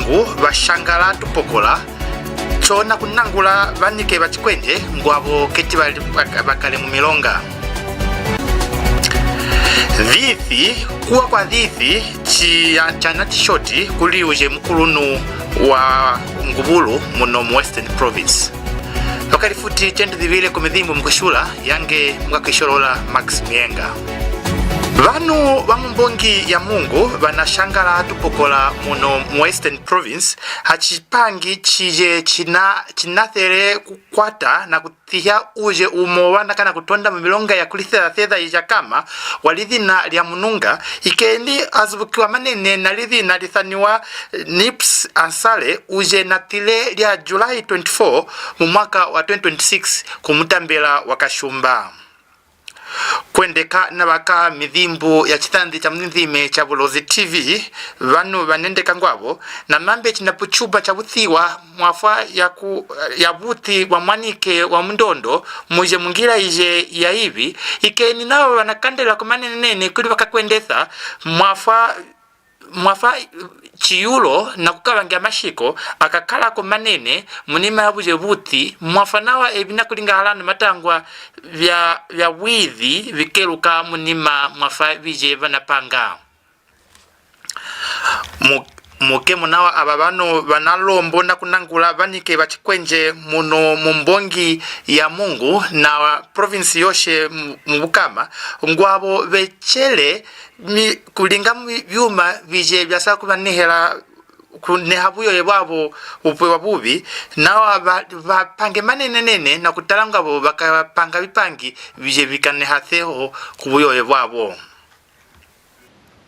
Mungu bashangala tupokola chona kunangula banike bachikwenje ngwabo keti bakale mu milonga. Dhithi kuwa kwa dhithi chana tishoti kuli uje mkulunu wa Ngubulu muno mu Western Province. Wakati futi chendu dhivile kumidhimbu mkushula yange mwakishorola Max Mienga. Vanu wa mbongi ya Mungu banashangala tupokola muno mu Western Province hachipangi chije chinathere kukwata na kuthia uje umowana kana kutonda milonga ya kulithera thedha ijakama walidhina lya mununga ikendi azubukiwa manene na lidhina lithaniwa Nips Ansale uje natile lya July 24 mu mwaka wa 2026 kumutambela wakashumba. Kwendeka na baka midhimbu ya chitandi cha mnithime cha Bulozi TV vanu vanendeka ngwabo na mambe chinapuchuba cha buthiwa mwafa ya buthi wa mwanike wa mndondo muje mungira ije ya hivi ikeni nao wanakandela kumanene kuli wakakwendetha mwafa chiyulo na kukawangia mashiko akakala ko manene munima yabuje buti mwafa nawa ebina kulinga halana matangwa vya widhi vikeruka munima mwafa bije banapanga muke munawa ababano banalombo na kunangula banike bachikwenje muno mumbongi ya Mungu na province yoshe mbukama ngwabo bechele kulinga byuma bije byasa kubanihela kunehabuyo yebabo upwe bubi nawa bapange manene na kutalanga bo bakapanga bipangi bije bikanehatheho kubuyo yebabo.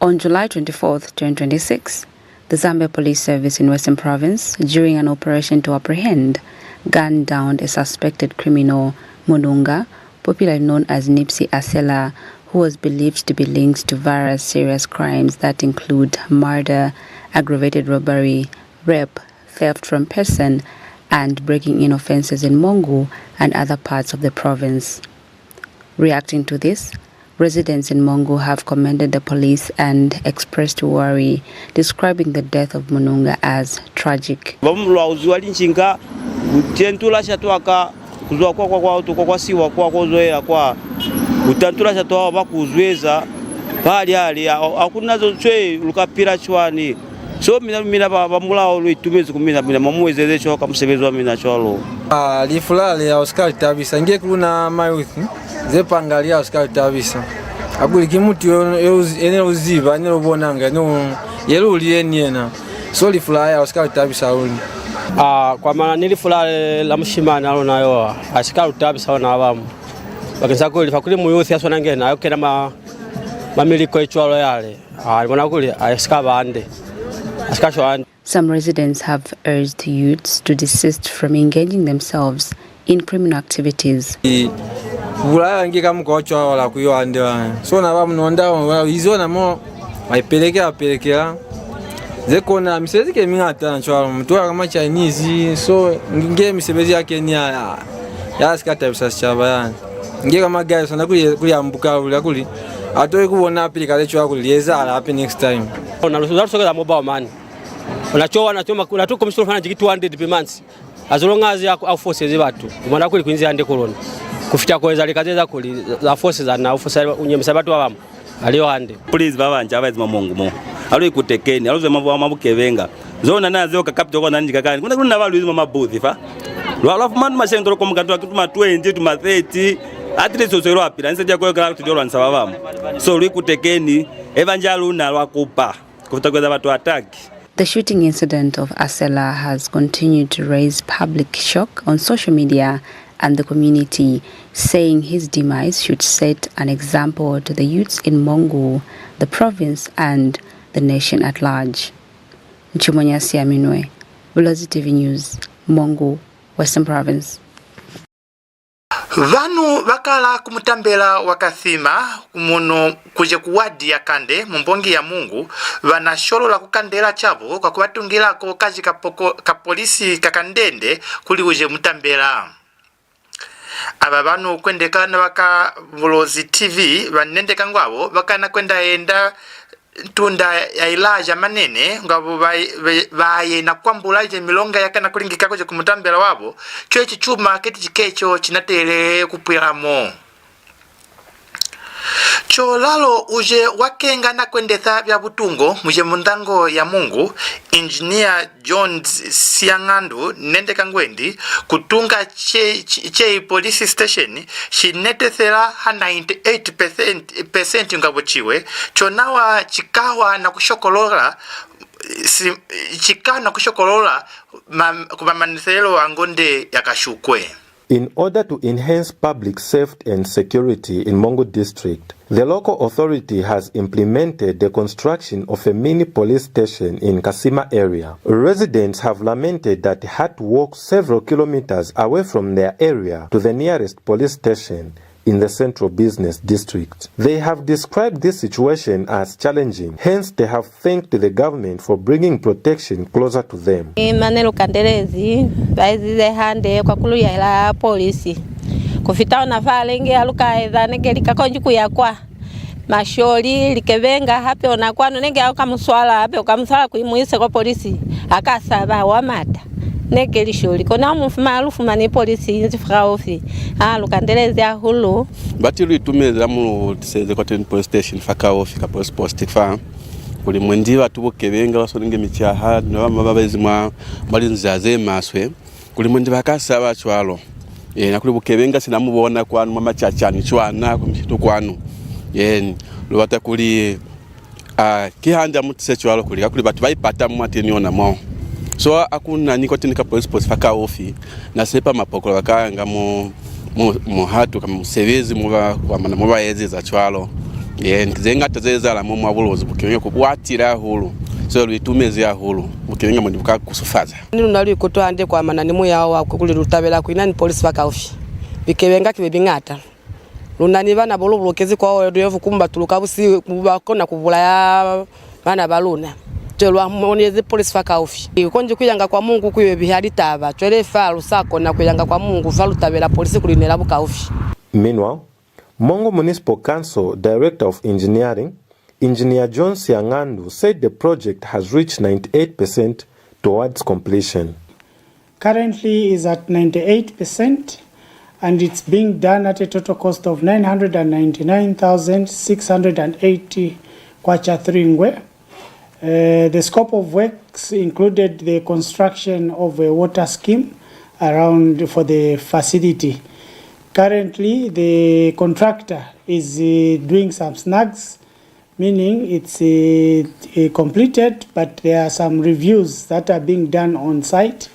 On July 24th, 2026, the Zambia Police Service in Western Province, during an operation to apprehend, gunned down a suspected criminal, Mununga, popularly known as Nipsey Asela, who was believed to be linked to various serious crimes that include murder, aggravated robbery, rape, theft from person, and breaking in offences in Mongu and other parts of the province. Reacting to this, residents in Mongu have commended the police and expressed worry, describing the death of Mununga as tragic. Utantula chatoa bakuzweza bali ali akunazo chwe lukapira chwani so mina bamulao lwitumeze kumina mina mamuwezeze cho kamusebezwa mina cholo lifulale ya Oscar tabisa nge kuna mayouth zepangalia Oscar tabisa abuli kimutu ene uziba ene ubonanga no yeluli yena so lifulale ya Oscar tabisa uli kwa maana nilifulale la mshimana alo nayo Oscar tabisa na abamu bakisa kuli fakuli muyuthi asona ngena ayokena mamiliko echwalo yale alibona kuli askabande askashwande. Some residents have urged youths to desist from engaging themselves in criminal activities. Bulaya ngika mkocho la kuyande so na bamunonda izona mo maipelekea zekona misezike mingata nchwalo mtu kama Chinese so nge misebezi yake ni ya askata bisachaba ngeka magari sana kuli ambuka kuli atoe kubona apilika lecho akulieza happen next time. Unalosokeza mobile man unachowa na tuko msoro fana jiki 200 per month as long as ya forces batu umana kuli kwinzi ande koloni kufita kweza likazeza kuli za forces na forces unyemisa batu abamo aliyo ande. Please babanje abazi mamungu mo alo kutekeni aloze mabukebenga zona nazo kakapito kwa nanjika kani kuna balu mama booth fa alafu man mashendo ko mkanto tuma 20 tuma 30 atleast so apira nse jako kala tujolo nsababamo so likutekeni evanjalo na lwakupa kutakweza watu attack. The shooting incident of Asela has continued to raise public shock on social media and the community, saying his demise should set an example to the youths in Mongu, the province and the nation at large. Nchumonyasi Aminwe, Bulozi TV News, Mongu, Western Province. Vanu wakala kumutambela wakathima muno kuje kuwadi ya kande mbongi ya Mungu vana sholo la kukandela chavo kwa kuwatungira ko kaji kapolisi kakandende kuli uje mutambela. Aba vanu kwendeka na waka Bulozi TV vanendeka ngwabo wakana kwenda enda tunda ya ilaja manene ngabo baye na kwambulaje milonga yakana kulingikako je kumutambela wabo cyo chichuma kiti chikecho chinatele kupwiramo cholalo uje wakenga na kwendetha bya butungo muje mundango ya Mungu engineer John Siangandu nende kangwendi kutunga che police station shinetethera 98% ngabo chiwe chonawa chikawa na kushokolola kumamanithelo angonde yakashukwe. In order to enhance public safety and security in Mongo district, the local authority has implemented the construction of a mini police station in Kasima area. Residents have lamented that they had to walk several kilometers away from their area to the nearest police station in the central business district. They have described this situation as challenging, hence they have thanked the government for bringing protection closer to them. Manelo kandelezi baizize hande kwa kuluya ila polisi kufitao na falenge aluka edha nege likakonji kuyakwa masholi likevenga hape onakwano nege au kamuswala hape ukamuswala kuimuise kwa polisi akasaba wamata nege lisholi kona mfuma alufu mani polisi nzifra ofi lukandelezi ya hulu batilu itumeza mu tiseze kwa police station faka ofi ka police post fa kuli mwendiwa tubukebenga basoninge michaha n'ababezi mwa balinzaze maswe kuli mwendiwa akasaba chwalo na kuli bukebenga sinamubona kwanu mama chachani chwana kumchitu kwanu lubata kuli kihanja mutise chwalo kuli batu bayipata mu ateniona mo so akuna niko tinika police post faka ofi na sepa mapokolo bakanga mu hatu kama musevezi muba yeze za chwalo nkizenga tazeza la mu abulozi bukenga kubwatira hulu so lwitumeze ya hulu bukenga mu buka kusufaza ninu nali kutwande kwa manani mu yawo kuli rutabela ku inani police faka ofi bikebenga kibebingata lunani bana bolobulokezi kwa yevu kumba tuluka busi bakona kubula ya bana baluna telwa moneze police faka ofi konje kuyanga kwa Mungu kuye bihalitaba twele falu sako na kuyanga kwa Mungu valutabela police kulinela buka ofi. Meanwhile, Mongo Municipal Council Director of Engineering, Engineer John Siangandu, said the project has reached 98% towards completion. Currently is at 98% and it's being done at a total cost of 999,680 kwacha 3 ngwe. The scope of works included the construction of a water scheme around for the facility. Currently, the contractor is doing some snags, meaning it's completed, but there are some reviews that are being done on site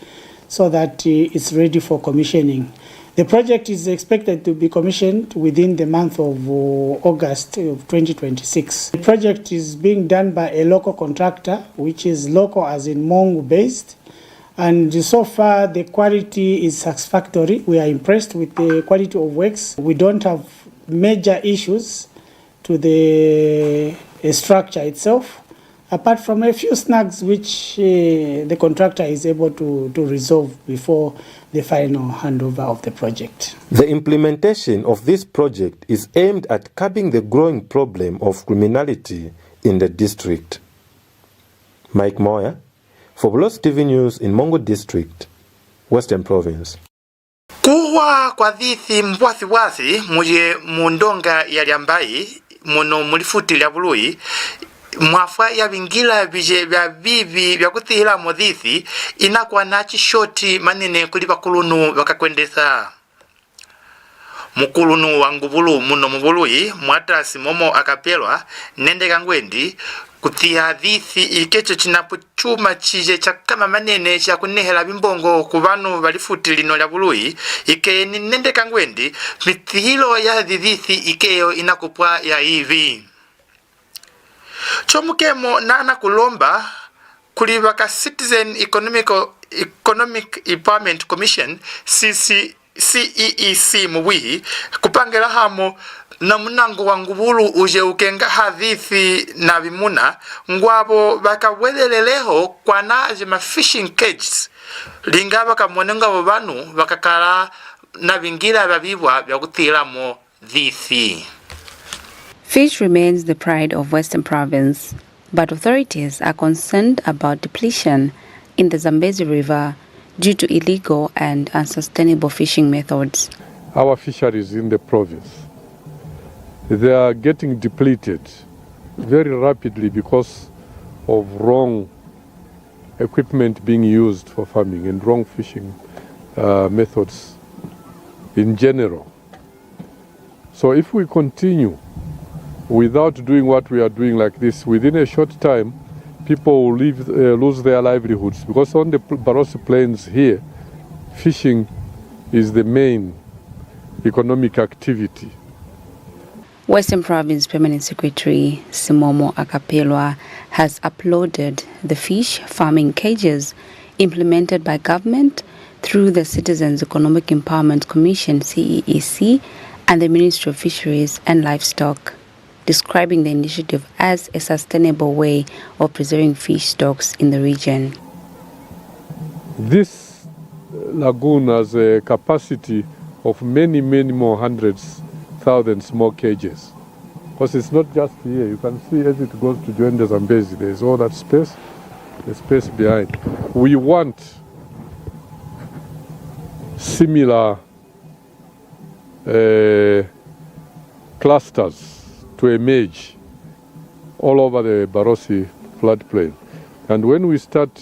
so that it's ready for commissioning. The project is expected to be commissioned within the month of August of 2026. The project is being done by a local contractor, which is local as in Mongo based. And so far the quality is satisfactory. We are impressed with the quality of works. We don't have major issues to the structure itself, apart from a few snags which the contractor is able to resolve before the final handover of the project. The implementation of this project is aimed at curbing the growing problem of criminality in the district. Mike Moya, for Bulozi TV News in Mongo District, Western Province. Kuwa kwa dhithi mbwathiwathi muje mundonga ya liambai muno mulifuti lya Bului mwafwa ya bingila bije bya bibi bya kuthihila modhithi inakuwa nachi shoti manene kulipa kulunu bakakwendesa mukulunu wa Ngubulu muno mubului mwatasi momo akapelwa nende kangwendi kutia dhithi ikecho chinapochuma chije chakama manene cha kunehela bimbongo kubanu balifuti lino lya Bului ike ni nende kangwendi mitihilo ya dhithi ikeyo inakupwa ya hivi chomukemo nana kulomba kulibaka Citizen Economic Empowerment Commission CEEC muwihi kupangela hamo na munango wa Ngubulu uje ukenga hadithi na bimuna ngwabo bakaweleleleho kwa naje ma fishing cages linga bakamonenga bobanu bakakala na bingira babibwa byakuthilamo dhithi. Fish remains the pride of Western Province, But authorities are concerned about depletion in the Zambezi River due to illegal and unsustainable fishing methods. Our fisheries in the province, they are getting depleted very rapidly because of wrong equipment being used for farming and wrong fishing methods in general. So if we continue without doing what we are doing like this, within a short time, people will lose their livelihoods, because on the Bulozi Plains here, fishing is the main economic activity. Western Province Permanent Secretary Simomo Akapelwa has uploaded the fish farming cages implemented by government through the Citizens Economic Empowerment Commission CEEC and the Ministry of Fisheries and Livestock, describing the initiative as a sustainable way of preserving fish stocks in the region. This lagoon has a capacity of many more hundreds, thousands more cages. Because it's not just here. You can see as it goes to join the Zambezi, there's all that space, the space behind. We want similar clusters to emerge all over the Bulozi floodplain. And when we start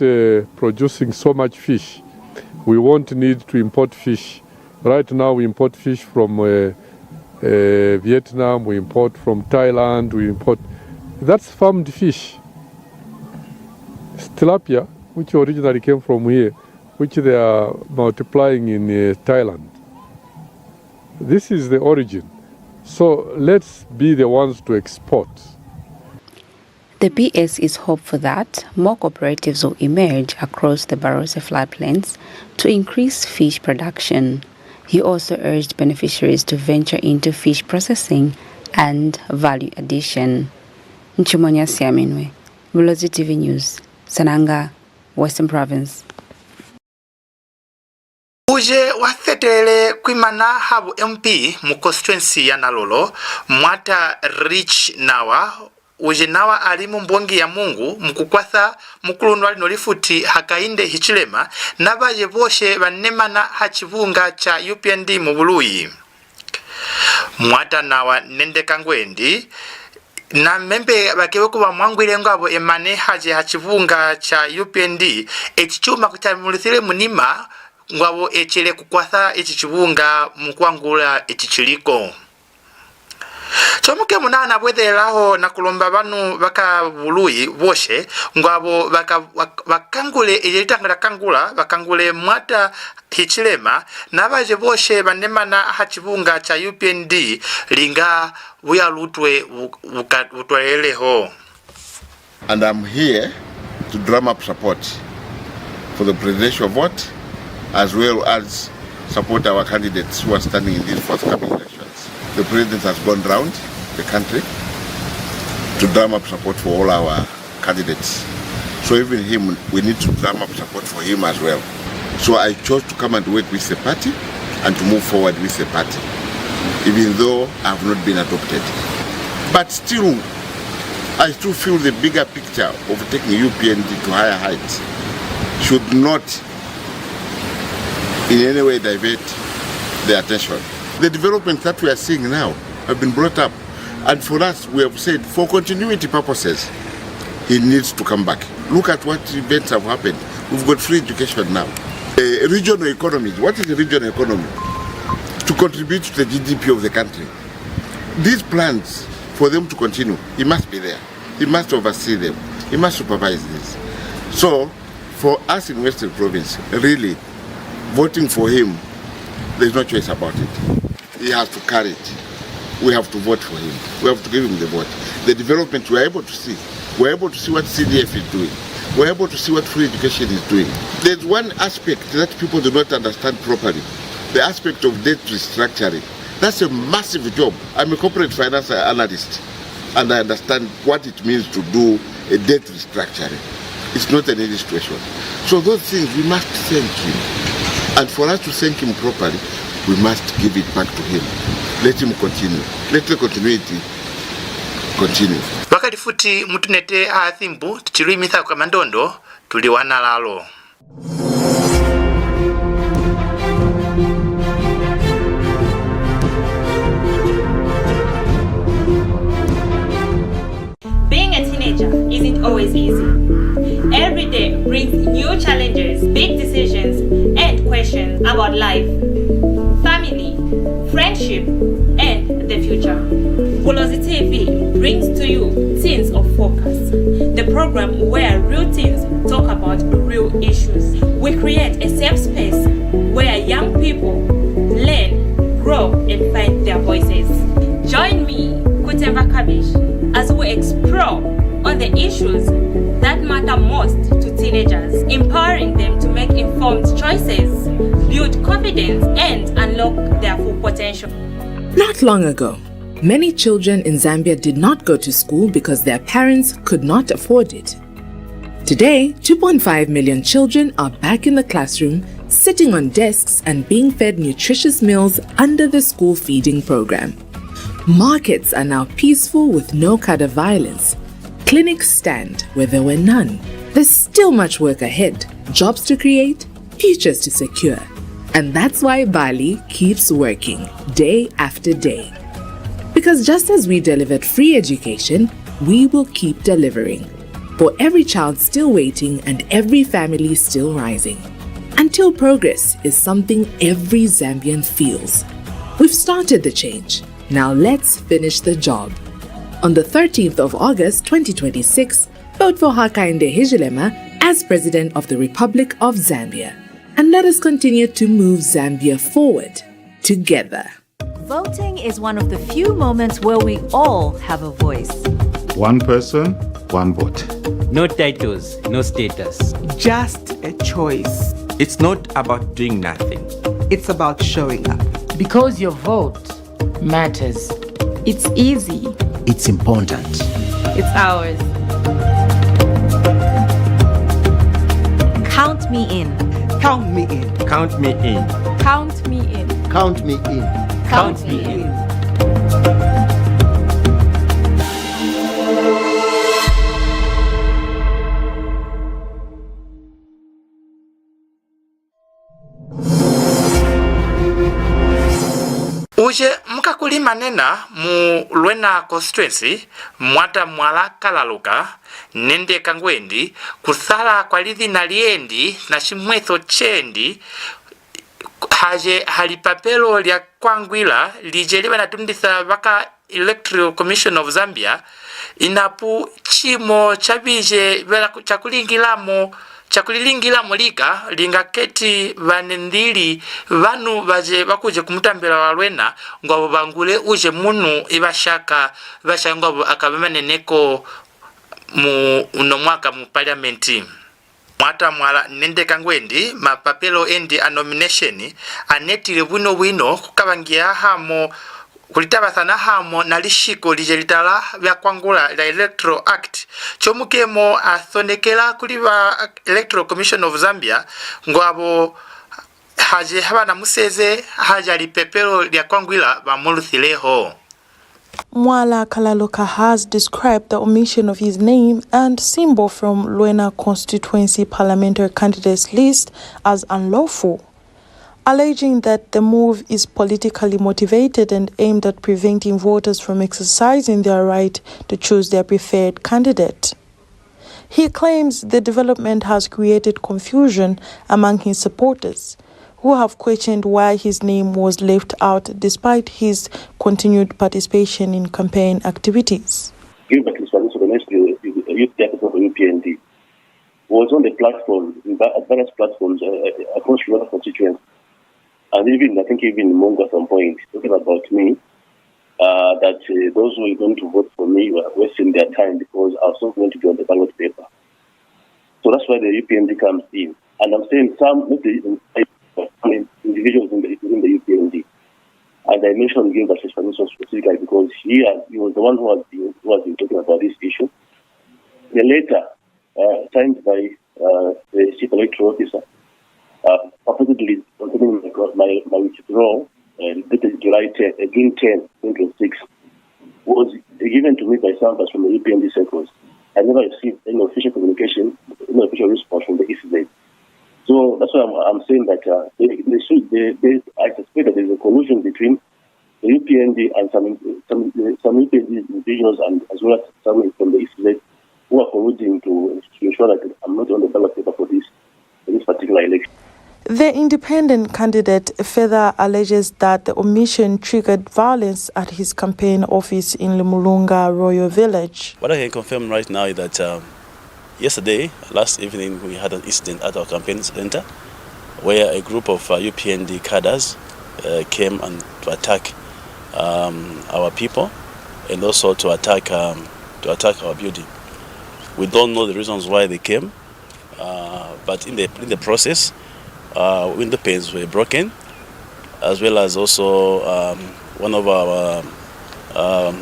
producing so much fish, we won't need to import fish. Right now we import fish from Vietnam, we import from Thailand, we import. That's farmed fish. Tilapia, which originally came from here, which they are multiplying in Thailand. This is the origin. So let's be the ones to export. The PS is hopeful that more cooperatives will emerge across the Bulozi floodplains to increase fish production. He also urged beneficiaries to venture into fish processing and value addition. Nchumonya Siaminwe, Bulozi TV News, Sananga, Western Province. Uje wathetele kwimana habu MP mu constituency ya Nalolo mwata Rich Nawa uje nawa alimu mbongi ya Mungu mkukwatha mkulundu alino lifuti hakainde hichilema nabaje boshe banemana hachivunga cha UPND mu Buluyi. Mwata Nawa nende kangwendi na membe bakewe kuba mwangwile ngabo emane haje hachivunga cha UPND echichuma kutamulithile munima ngwabo echele kukwatha echichibunga mukwangula echichiliko. Chomuke munana bwethelaho na kulomba banu baka Buluyi boshe ngwabo bakangule ejitangala kangula bakangule mwata hichilema nabaje boshe banemana hachibunga cha UPND linga buya lutwe utweleleho. And I'm here to drum up support for the presidential vote, as well as support our candidates who are standing in these forthcoming elections. The president has gone round the country to drum up support for all our candidates. So even him, we need to drum up support for him as well. So I chose to come and work with the party and to move forward with the party, even though I have not been adopted. But still, I still feel the bigger picture of taking UPND to higher heights should not in any way divert the attention. The developments that we are seeing now have been brought up, and for us we have said for continuity purposes he needs to come back. Look at what events have happened. We've got free education now. Regional economies. What is a regional economy? To contribute to the GDP of the country. These plans, for them to continue, he must be there. He must oversee them. He must supervise this. So for us in Western Province, really, voting for him, there's no choice about it. He has to carry it. We have to vote for him. We have to give him the vote. The development we are able to see. We're able to see what CDF is doing. We're able to see what free education is doing. There's one aspect that people do not understand properly. The aspect of debt restructuring. That's a massive job. I'm a corporate finance analyst, and I understand what it means to do a debt restructuring. It's not an easy situation. So those things, we must thank him. And for us to thank him properly, we must give it back to him. Let him continue. Let the continuity continue. pakati futi mutunete athimbu tichiluimitha kwa mandondo tuliwana lalo. Being a teenager isn't always easy. Every day brings new challenges, big decisions, and questions about life, family, friendship, and the future. Bulozi TV brings to you Teens of Focus, the program where real teens talk about real issues. We create a safe space where young people learn, grow, and find their voices. Join me, Kutemba Kabish, as we explore on the issues that matter most to teenagers, empowering them to make informed choices, build confidence, and unlock their full potential. Not long ago, many children in Zambia did not go to school because their parents could not afford it. Today, 2.5 million children are back in the classroom, sitting on desks and being fed nutritious meals under the school feeding program. Markets are now peaceful with no kind of violence. Clinics stand where there were none. There's still much work ahead, jobs to create, futures to secure. And that's why Bali keeps working day after day. Because just as we delivered free education, we will keep delivering. For every child still waiting and every family still rising. Until progress is something every Zambian feels. We've started the change. Now let's finish the job. On the 13th of August 2026, vote for Hakainde Hichilema as President of the Republic of Zambia. And let us continue to move Zambia forward together. Voting is one of the few moments where we all have a voice. One person, one vote. No titles, no status. Just a choice. It's not about doing nothing. It's about showing up. Because your vote matters. It's easy. It's important. It's ours. Count me in. Count me in. Count me in. Count me in. Count me in. Count me in. Uje mkakulima nena mu Lwena constituency mwata mwala kalaluka nende kangwendi kusala kwa lidhi na liendi na chimwetho chendi haje halipapelo lya kwangwila lijeliwa na tundisa vaka Electoral Commission of Zambia inapu chimo chabije chakulilingilamo lika lingaketi vanendili vanu vaje vakuje kumutambela wa Lwena ngwabo bangule uje munu ibashaka ngwabo akabemaneneko mu unomwaka mu parliamenti. Mwata mwala nende kangwendi mapapelo endi a nomination anetile bwino kukabangia hamo kulitabasana hamo na lishiko lijelitala vya kwangula la Electoral Act chomukemo athonekela kuliba Electoral Commission of Zambia ngwabo haje habana museze haja lipepelo lya kwangwila bamuluthileho. Mwala Kalaluka has described the omission of his name and symbol from Lwena constituency parliamentary candidates list as unlawful, alleging that the move is politically motivated and aimed at preventing voters from exercising their right to choose their preferred candidate. He claims the development has created confusion among his supporters, who have questioned why his name was left out despite his continued participation in campaign activities. Gilbert is organized the youth capital of UPND was on the platform, various platforms across Lwena constituency. And even, I think even Mongo at some point, talking about me, that those who were going to vote for me were wasting their time because I was not going to be on the ballot paper. So that's why the UPND comes in. And I'm saying some individuals in the UPND. And I mentioned Gilbert specifically because he was the one who was been talking about this issue. The letter signed by the chief electoral officer purportedly containing my withdrawal dated June 10, 2026 was given to me by some from the UPND circles. I never received any official communication, any official response from the ECZ. So that's why I'm saying that I suspect that there's a collusion between the UPND and some UPND individuals and as well as some from the ECZ who are colluding to ensure that I'm not on the ballot paper for this particular election. The independent candidate further alleges that the omission triggered violence at his campaign office in Limulunga Royal Village. What I can confirm right now is that last evening, we had an incident at our campaign center where a group of UPND cadres came and to attack our people and also to attack our building. We don't know the reasons why they came, but in the process, window panes were broken, as well as also one of our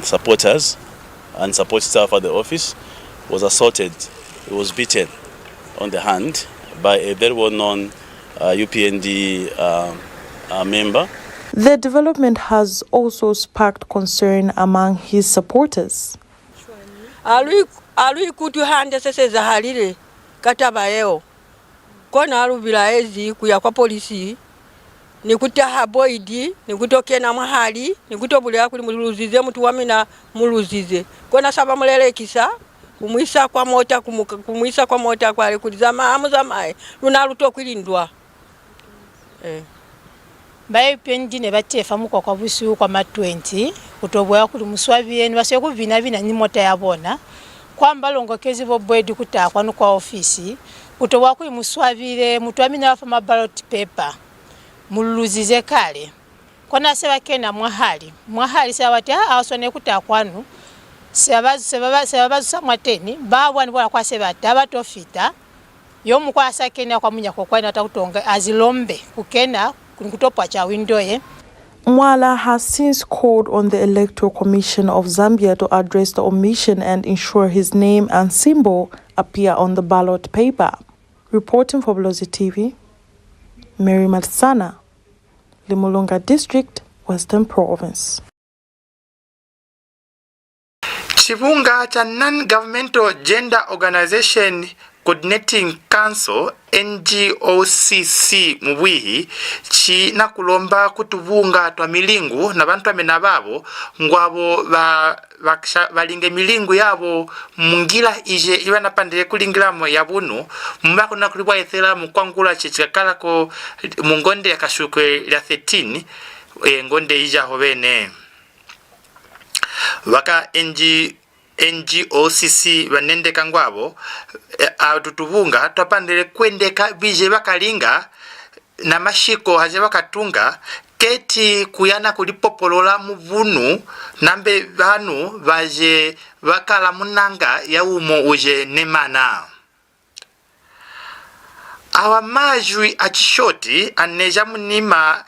supporters and support staff at the office was assaulted. He was beaten on the hand by a very well-known UPND member. The development has also sparked concern among his supporters. Alui kutu hande sese zahalile kataba yeo. Kona alubila ezi kuya kwa polisi. Nikuta boidi, nikutoke na mahali, nikutobulea kuli muluzize mtu wamina muluzize. Kona saba mulele kisa, kumwisa kwa mota kwa kulizama amuzamae. Lunaluto kwilindwa. Bae pendi ne batefa muko kwa busu kwa ma 20 kutobwa kuli muswabire ni basye kuvina ni mota yabona kwamba longokezi bo bwedi kutakwa no kwa ofisi kutobwa kuli muswabire mutu amina afa ma ballot paper muluzize kale kona seba kena mwahali sabati awasone kutakwanu sebabazu samwateni babwani bwa kwa sebati abatofita yo mukwasa kena kwa munya kwa kwani atakutonga azilombe kukena kutopa cha window ye. Mwala has since called on the Electoral Commission of Zambia to address the omission and ensure his name and symbol appear on the ballot paper. Reporting for Bulozi TV, Mary Matsana, Limulunga District, Western Province. Chibunga cha Non-Governmental Gender Organization Coordinating Council NGOCC mubwihi china kulomba kutubunga twa milingu na bantu amena babo ngwabo balinge milingu yabo mungila ije iba napandile kulingilamo yabunu mbako na kulibwa ethela mukwangula chichikakala ko mungonde ya kashukwe la 13 ngonde ija hobene waka NGOCC banende kangwabo tutubunga twapandele kwendeka bije bakalinga na mashiko haje bakatunga keti kuyana kulipopolola muvunu nambe banu baje bakala munanga ya umo uje nemana awa majwi achishoti aneja munima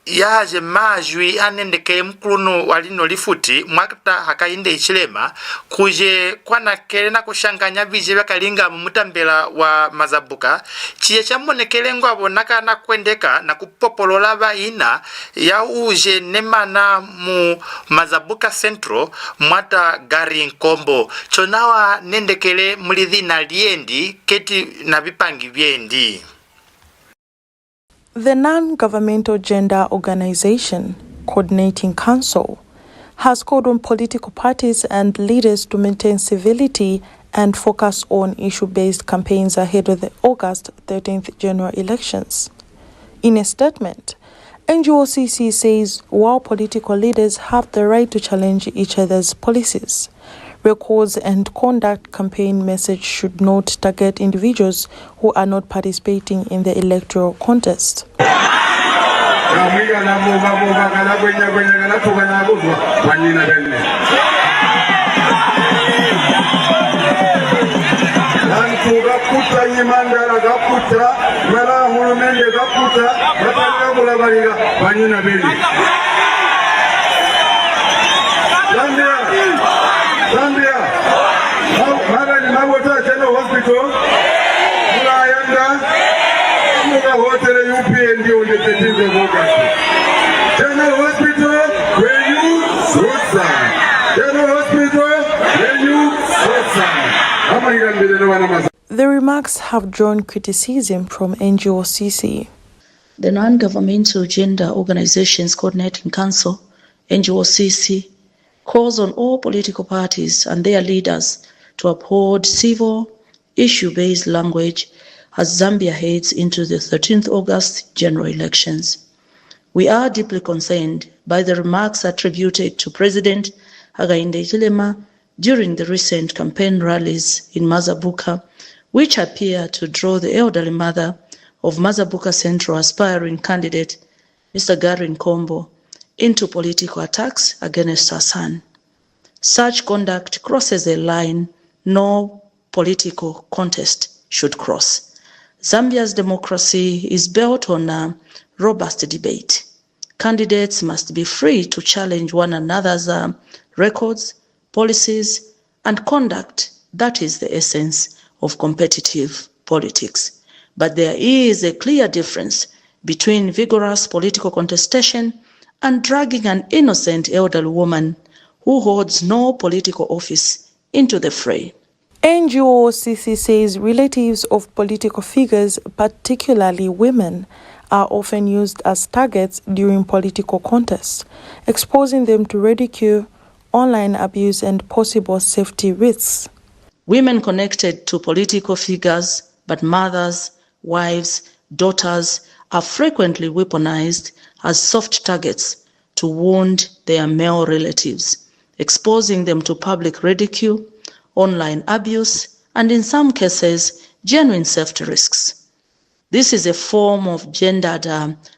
yaje majwi anendeke mkuluno walino lifuti mwakata hakainde ichilema kuje kwana kelena kushanganya bije bakalinga mumutambela wa mazabuka chiye chamonekele ngwabo nakana kwendeka na kupopolola baina ya uje nemana mu mazabuka centro mwata gari nkombo chonawa nendekele mulidhina liendi keti na bipangi biendi. The Non-Governmental Gender Organization Coordinating Council has called on political parties and leaders to maintain civility and focus on issue-based campaigns ahead of the August 13th general elections. In a statement, NGOCC says while political leaders have the right to challenge each other's policies, records and conduct campaign message should not target individuals who are not participating in the electoral contest. Zambia, mara ni mabota General Hospital, Mulayanda, Muga Hotel UPND on the 13th of August. General Hospital, where you roadside. General Hospital. The remarks have drawn criticism from NGOCC. The Non-Governmental Gender Organizations Coordinating Council, NGOCC, calls on all political parties and their leaders to uphold civil, issue-based language as Zambia heads into the 13th August general elections. We are deeply concerned by the remarks attributed to President Hakainde Hichilema during the recent campaign rallies in Mazabuka, which appear to draw the elderly mother of Mazabuka Central aspiring candidate, Mr. Gary Nkombo, into political attacks against her son. Such conduct crosses a line no political contest should cross. Zambia's democracy is built on a robust debate. Candidates must be free to challenge one another's records, policies, and conduct. That is the essence of competitive politics. But there is a clear difference between vigorous political contestation and dragging an innocent elderly woman who holds no political office into the fray. NGOCC says relatives of political figures, particularly women, are often used as targets during political contests, exposing them to ridicule, online abuse, and possible safety risks. Women connected to political figures, but mothers, wives, daughters, are frequently weaponized as soft targets to wound their male relatives, exposing them to public ridicule, online abuse, and in some cases, genuine safety risks. This is a form of gendered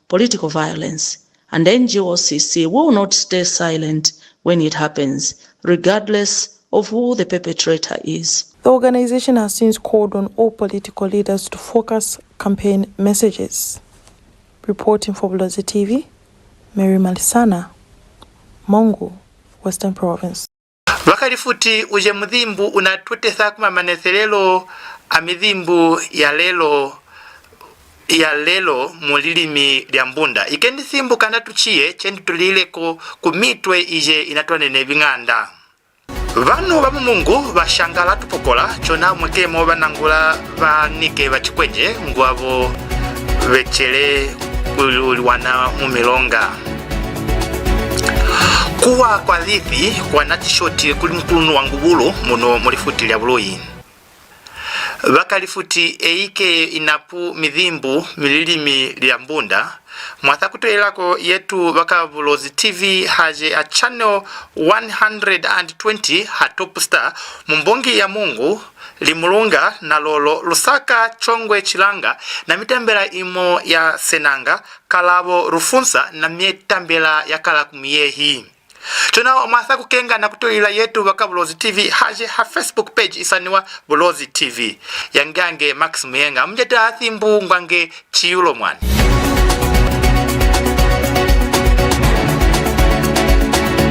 political violence, and NGOCC will not stay silent when it happens, regardless of who the perpetrator is. The organization has since called on all political leaders to focus campaign messages. Reporting for Bulozi TV, Mary Malisana, Matangu, Western Province. Wakati futi uje mdhimbu unatutesa kuma maneselelo amidhimbu ya lelo mulilimi lya mbunda. Ikendi simbu kanda tuchie chendi tulileko kumitwe ije inatwanene vinganda. Vanu wa mungu bashangala tupokola chona mwekemo banangula banike bachikwenye ngwavo vechele uliwana mumilonga. Kuwa kwa dhithi kwa natishoti kuli mkulunu wa Ngubulu muno mulifuti lya Buloyi. Bakalifuti eike inapu midhimbu mililimi lya mbunda. Mwatha kutoelako yetu baka Bulozi TV haje a channel 120 ha TopStar mumbongi ya Mungu limulunga na lolo Lusaka Chongwe Chilanga na mitambela imo ya Senanga Kalabo Rufunsa na mitambela ya Kalakumiyehi. Tuna mwatha kukenga na kutoila yetu baka Bulozi TV haje ha Facebook page isaniwa Bulozi TV yangange Max Muyenga mjeta athimbu ngwange Chiyulo mwani.